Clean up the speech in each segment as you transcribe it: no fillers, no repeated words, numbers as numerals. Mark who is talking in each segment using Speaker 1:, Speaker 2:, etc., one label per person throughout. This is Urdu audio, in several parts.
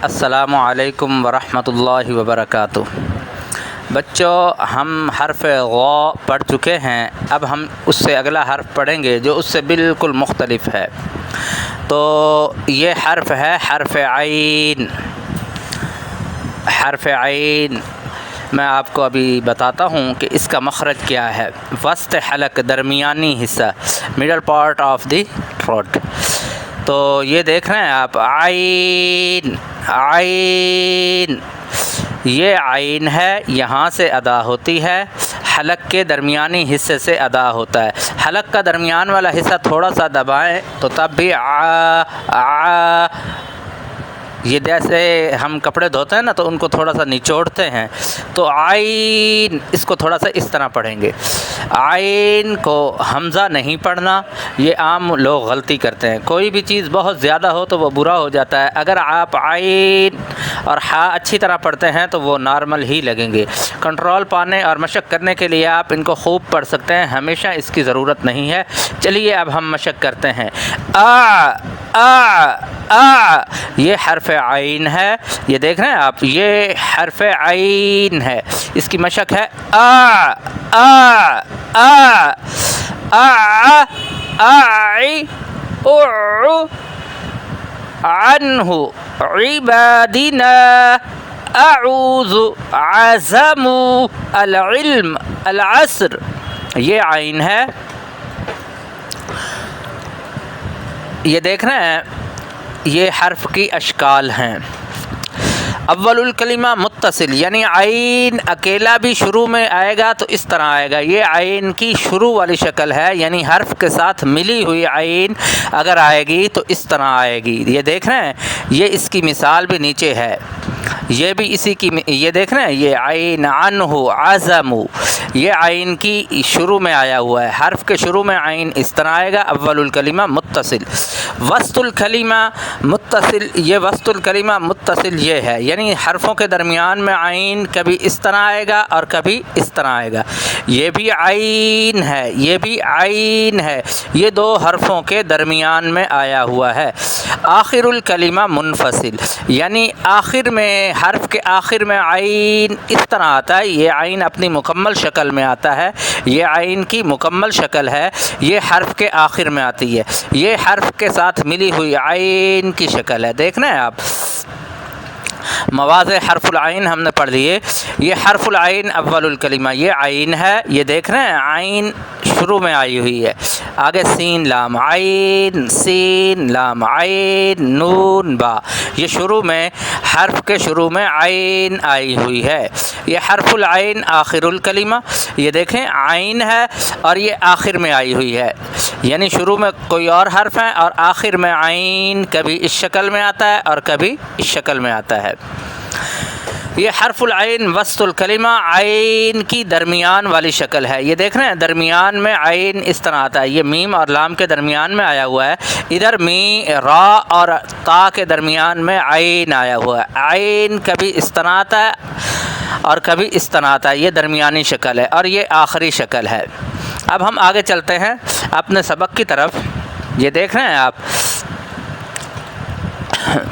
Speaker 1: السلام علیکم ورحمۃ اللہ وبرکاتہ۔ بچوں، ہم حرف غ پڑھ چکے ہیں، اب ہم اس سے اگلا حرف پڑھیں گے جو اس سے بالکل مختلف ہے۔ تو یہ حرف ہے حرف عین۔ حرف عین میں آپ کو ابھی بتاتا ہوں کہ اس کا مخرج کیا ہے۔ وسط حلق، درمیانی حصہ، middle part of the throat. تو یہ دیکھ رہے ہیں آپ، عین عین، یہ عین ہے، یہاں سے ادا ہوتی ہے، حلق کے درمیانی حصے سے ادا ہوتا ہے۔ حلق کا درمیان والا حصہ تھوڑا سا دبائیں تو تب بھی یہ جیسے ہم کپڑے دھوتے ہیں نا تو ان کو تھوڑا سا نچوڑتے ہیں، تو عین اس کو تھوڑا سا اس طرح پڑھیں گے۔ عین کو حمزہ نہیں پڑھنا، یہ عام لوگ غلطی کرتے ہیں۔ کوئی بھی چیز بہت زیادہ ہو تو وہ برا ہو جاتا ہے۔ اگر آپ عین اور ہا اچھی طرح پڑھتے ہیں تو وہ نارمل ہی لگیں گے۔ کنٹرول پانے اور مشق کرنے کے لیے آپ ان کو خوب پڑھ سکتے ہیں، ہمیشہ اس کی ضرورت نہیں ہے۔ چلیے اب ہم مشق کرتے ہیں۔ یہ حرف عین ہے، یہ دیکھ رہے ہیں آپ، یہ حرف عین ہے، اس کی مشق ہے عنہ عبادنا اعوذ عزم العلم العصر، یہ عین ہے۔ یہ دیکھ رہے ہیں، یہ حرف کی اشکال ہیں۔ اول الکلمہ متصل، یعنی عین اکیلا بھی شروع میں آئے گا تو اس طرح آئے گا، یہ عین کی شروع والی شکل ہے، یعنی حرف کے ساتھ ملی ہوئی عین اگر آئے گی تو اس طرح آئے گی۔ یہ دیکھ رہے ہیں، یہ اس کی مثال بھی نیچے ہے، یہ بھی اسی کی، یہ دیکھ رہے ہیں، یہ عین عنہ عزم، یہ عین کی شروع میں آیا ہوا ہے، حرف کے شروع میں عین اس طرح آئے گا۔ اول الکلمہ متصل۔ وسط الکلمہ متصل، یہ وسط الکلمہ متصل یہ ہے، یعنی حرفوں کے درمیان میں عین کبھی اس طرح آئے گا اور کبھی اس طرح آئے گا۔ یہ بھی عین ہے، یہ بھی عین ہے، یہ دو حرفوں کے درمیان میں آیا ہوا ہے۔ آخر الکلمہ منفصل، یعنی آخر میں، حرف کے آخر میں عین اس طرح آتا ہے، یہ عین اپنی مکمل شکل میں آتا ہے، یہ عین کی مکمل شکل ہے، یہ حرف کے آخر میں آتی ہے، یہ حرف کے ساتھ ملی ہوئی عین کی شکل ہے۔ دیکھ رہے ہیں آپ، مواضع حرف العین ہم نے پڑھ لیے۔ یہ حرف العین اول الکلمہ، یہ عین ہے، یہ دیکھ رہے ہیں، عین شروع میں آئی ہوئی ہے۔ آگے سین لام، عین سین لام، عین نون با، یہ شروع میں، حرف کے شروع میں عین آئی ہوئی ہے۔ یہ حرف العین آخر الکلمہ، یہ دیکھیں عین ہے اور یہ آخر میں آئی ہوئی ہے، یعنی شروع میں کوئی اور حرف ہے اور آخر میں عین کبھی اس شکل میں آتا ہے اور کبھی اس شکل میں آتا ہے۔ یہ حرف العین وسط الکلمہ، عین کی درمیان والی شکل ہے، یہ دیکھ رہے ہیں، درمیان میں عین اس طرح آتا ہے، یہ میم اور لام کے درمیان میں آیا ہوا ہے، ادھر را اور تا کے درمیان میں عین آیا ہوا ہے، عین کبھی اس طرح آتا ہے اور کبھی اس طرح آتا ہے، یہ درمیانی شکل ہے اور یہ آخری شکل ہے۔ اب ہم آگے چلتے ہیں اپنے سبق کی طرف۔ یہ دیکھ رہے ہیں آپ،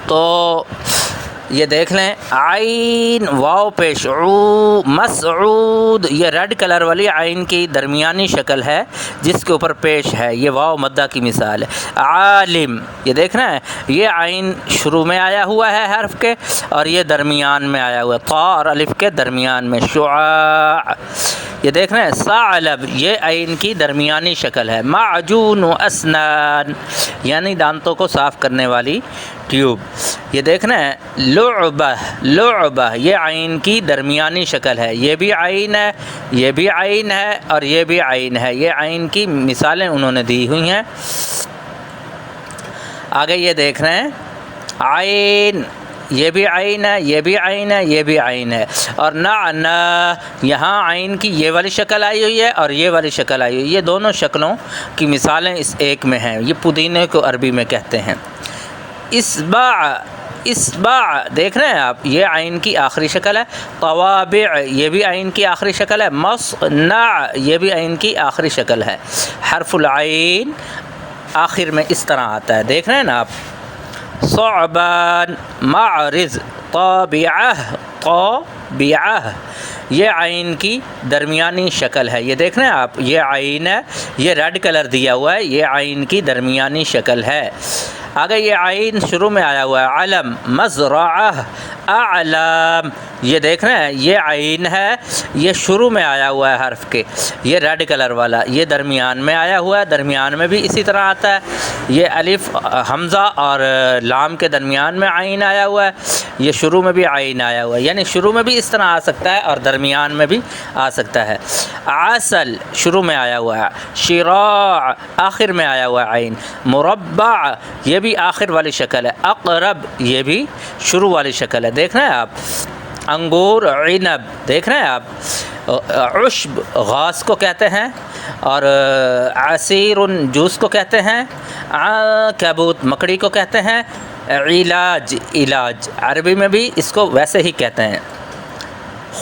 Speaker 1: تو یہ دیکھ لیں، عین واو پیش عو مسعود، یہ ریڈ کلر والی عین کی درمیانی شکل ہے جس کے اوپر پیش ہے، یہ واو مدہ کی مثال ہے۔ عالم، یہ دیکھ رہے ہیں، یہ عین شروع میں آیا ہوا ہے حرف کے اور یہ درمیان میں آیا ہوا ہے، طا اور الف کے درمیان میں۔ شعاع، یہ دیکھ رہے ہیں، ثعلب، یہ عین کی درمیانی شکل ہے۔ معجون اسنان، یعنی دانتوں کو صاف کرنے والی ٹیوب۔ یہ دیکھ رہے ہیں، لعبہ لعبہ، یہ عین کی درمیانی شکل ہے، یہ بھی عین ہے، یہ بھی عین ہے اور یہ بھی عین ہے، یہ عین کی مثالیں انہوں نے دی ہوئی ہیں۔ آگے یہ دیکھ رہے ہیں، عین، یہ بھی عین ہے، یہ بھی عین ہے، یہ بھی عین ہے، اور نعنا، یہاں عین کی یہ والی شکل آئی ہوئی ہے اور یہ والی شکل آئی ہوئی ہے، یہ دونوں شکلوں کی مثالیں اس ایک میں ہیں، یہ پودینے کو عربی میں کہتے ہیں۔ اصبع، اصبع، دیکھ رہے ہیں آپ، یہ عین کی آخری شکل ہے۔ طوابع، یہ بھی عین کی آخری شکل ہے۔ مصنع، یہ بھی عین کی آخری شکل ہے۔ حرف العین آخر میں اس طرح آتا ہے، دیکھ رہے ہیں نا آپ، ثعبان معرض طابعہ طابعہ یہ عین کی درمیانی شکل ہے. یہ دیکھ رہے ہیں آپ یہ عین ہے یہ ریڈ کلر دیا ہوا ہے یہ عین کی درمیانی شکل ہے. آگے یہ عین شروع میں آیا ہوا ہے علم مزرعہ اعلام یہ دیکھ رہے ہیں یہ عین ہے یہ شروع میں آیا ہوا ہے حرف کے یہ ریڈ کلر والا یہ درمیان میں آیا ہوا ہے درمیان میں بھی اسی طرح آتا ہے. یہ الف حمزہ اور لام کے درمیان میں عین آیا ہوا ہے یہ شروع میں بھی عین آیا ہوا ہے یعنی شروع میں بھی اس طرح آ سکتا ہے اور درمیان میں بھی آ سکتا ہے. عسل شروع میں آیا ہوا ہے شراع آخر میں آیا ہوا ہے عین. مربع یہ بھی آخر والی شکل ہے. اقرب یہ بھی شروع والی شکل ہے دیکھ رہے ہیں آپ. انگور عنب دیکھ رہے ہیں آپ. عشب غاز کو کہتے ہیں اور عصیر جوس کو کہتے ہیں. عنکبوت مکڑی کو کہتے ہیں. علاج علاج عربی میں بھی اس کو ویسے ہی کہتے ہیں.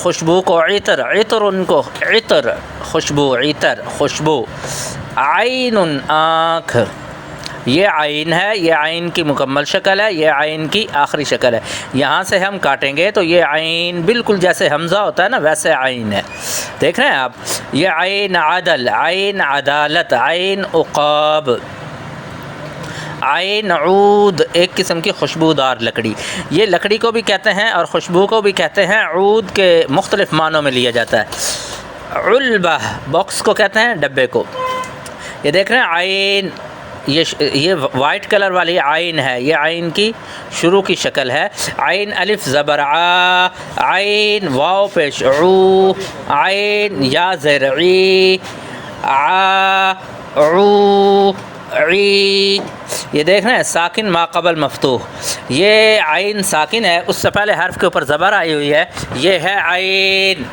Speaker 1: خوشبو کو عطر عطر ان کو عطر خوشبو عطر خوشبو. عین آنکھ یہ عین ہے یہ عین کی مکمل شکل ہے یہ عین کی آخری شکل ہے. یہاں سے ہم کاٹیں گے تو یہ عین بالکل جیسے حمزہ ہوتا ہے نا ویسے عین ہے دیکھ رہے ہیں آپ. یہ عین عدل عین عدالت عین عقاب. عین عود ایک قسم کی خوشبودار لکڑی یہ لکڑی کو بھی کہتے ہیں اور خوشبو کو بھی کہتے ہیں. عود کے مختلف معنوں میں لیا جاتا ہے. علبہ باکس کو کہتے ہیں ڈبے کو. یہ دیکھ رہے ہیں عین یہ وائٹ کلر والی عین ہے یہ عین کی شروع کی شکل ہے. عین الف زبر ع عین واو پیش عو عین یا زیر عی ع عو عی. یہ دیکھ رہے ہیں ساکن ما قبل مفتوح یہ عین ساکن ہے اس سے پہلے حرف کے اوپر زبر آئی ہوئی ہے یہ ہے عین.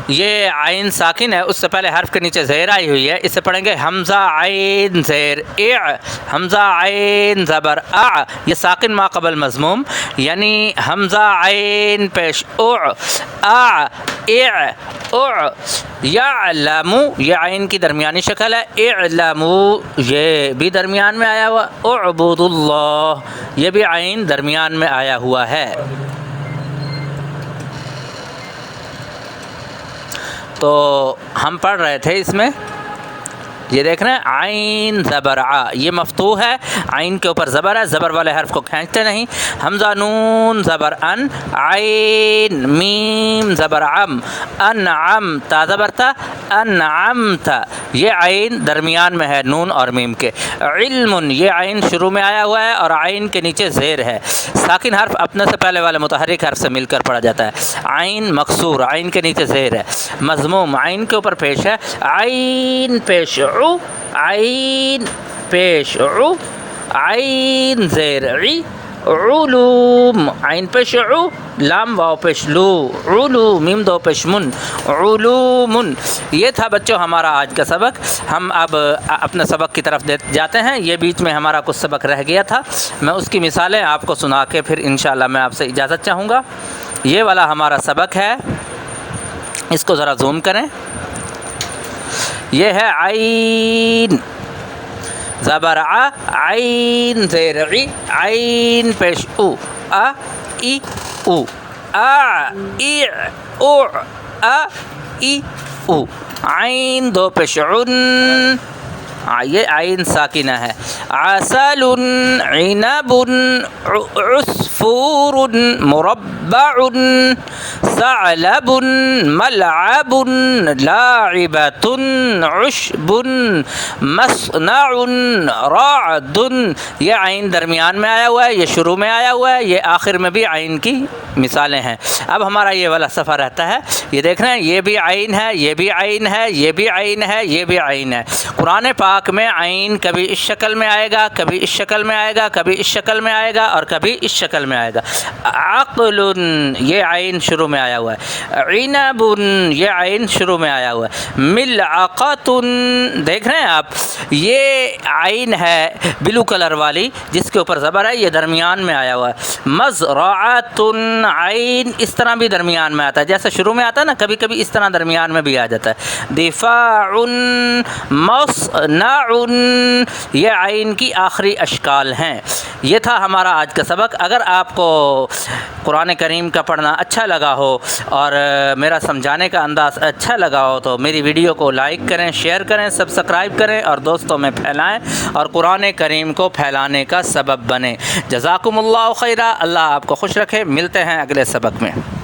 Speaker 1: یہ عین ساکن ہے اس سے پہلے حرف کے نیچے زیر آئی ہوئی ہے اس سے پڑھیں گے حمزہ عین زیر اع حمزہ عین زبر ا یہ ساکن ما قبل مضموم یعنی حمزہ عین پیش اع ا اع اع. یعلم یہ عین کی درمیانی شکل ہے. اعلم یہ بھی درمیان میں آیا ہوا. اعبد اللہ یہ بھی عین درمیان میں آیا ہوا ہے. تو ہم پڑھ رہے تھے اس میں یہ دیکھ رہے ہیں عین زبر ع یہ مفتوح ہے عین کے اوپر زبر ہے زبر والے حرف کو کھینچتے نہیں. حمزہ نون زبر ان عین میم زبر عم انعم تا زبر تا انعمت یہ عین درمیان میں ہے نون اور میم کے. علم یہ عین شروع میں آیا ہوا ہے اور عین کے نیچے زیر ہے. ساکن حرف اپنے سے پہلے والے متحرک حرف سے مل کر پڑھا جاتا ہے. عین مکسور عین کے نیچے زیر ہے. مضموم عین کے اوپر پیش ہے. عین پیش عو عین پیش عو عین زیر عی. علوم عین پیش عو لام واو پیش لو علو میم دو پیش من علوم. یہ تھا بچوں ہمارا آج کا سبق. ہم اب اپنے سبق کی طرف جاتے ہیں. یہ بیچ میں ہمارا کچھ سبق رہ گیا تھا میں اس کی مثالیں آپ کو سنا کے پھر انشاءاللہ میں آپ سے اجازت چاہوں گا. یہ والا ہمارا سبق ہے اس کو ذرا زوم کریں. یہ ہے عین زبر ع عین زیر عی عین پیش او ا ای او ا ای او ا ای او. عین دو پیش عن یہ عین ساکنہ ہے. عسل عنب عصفور مربع ثعلب ملعب لاعبة عشب مصنع رعد. یہ عین درمیان میں آیا ہوا ہے یہ شروع میں آیا ہوا ہے یہ آخر میں بھی عین کی مثالیں ہیں. اب ہمارا یہ والا صفحہ رہتا ہے یہ دیکھ رہے ہیں یہ بھی عین ہے یہ بھی عین ہے یہ بھی عین ہے یہ بھی عین ہے. قرآن پاک میں عین کبھی اس شکل میں آئے گا کبھی اس شکل میں آئے گا کبھی اس شکل میں آئے گا اور کبھی اس شکل میں آئے گا. عقل یہ عین شروع میں آیا ہوا ہے. عنب یہ عین شروع میں آیا ہوا ہے. ملعقۃ دیکھ رہے ہیں آپ یہ عین ہے بلو کلر والی جس کے اوپر زبر ہے یہ درمیان میں آیا ہوا ہے. مزرعۃ عین اس طرح بھی درمیان میں آتا ہے، جیسے شروع میں آتا ہے نا، کبھی کبھی اس طرح درمیان میں بھی آ جاتا ہے۔ دفاع مصنع، یہ عین کی آخری اشکال ہیں۔ یہ تھا ہمارا آج کا سبق۔ اگر آپ کو قرآن کریم کا پڑھنا اچھا لگا ہو اور میرا سمجھانے کا انداز اچھا لگا ہو تو میری ویڈیو کو لائک کریں، شیئر کریں، سبسکرائب کریں اور دوستوں میں پھیلائیں اور قرآن کریم کو پھیلانے کا سبب بنیں۔ جزاکم اللہ خیرہ، اللہ آپ کو خوش رکھے۔ ملتے ہیں اگلے سبق میں۔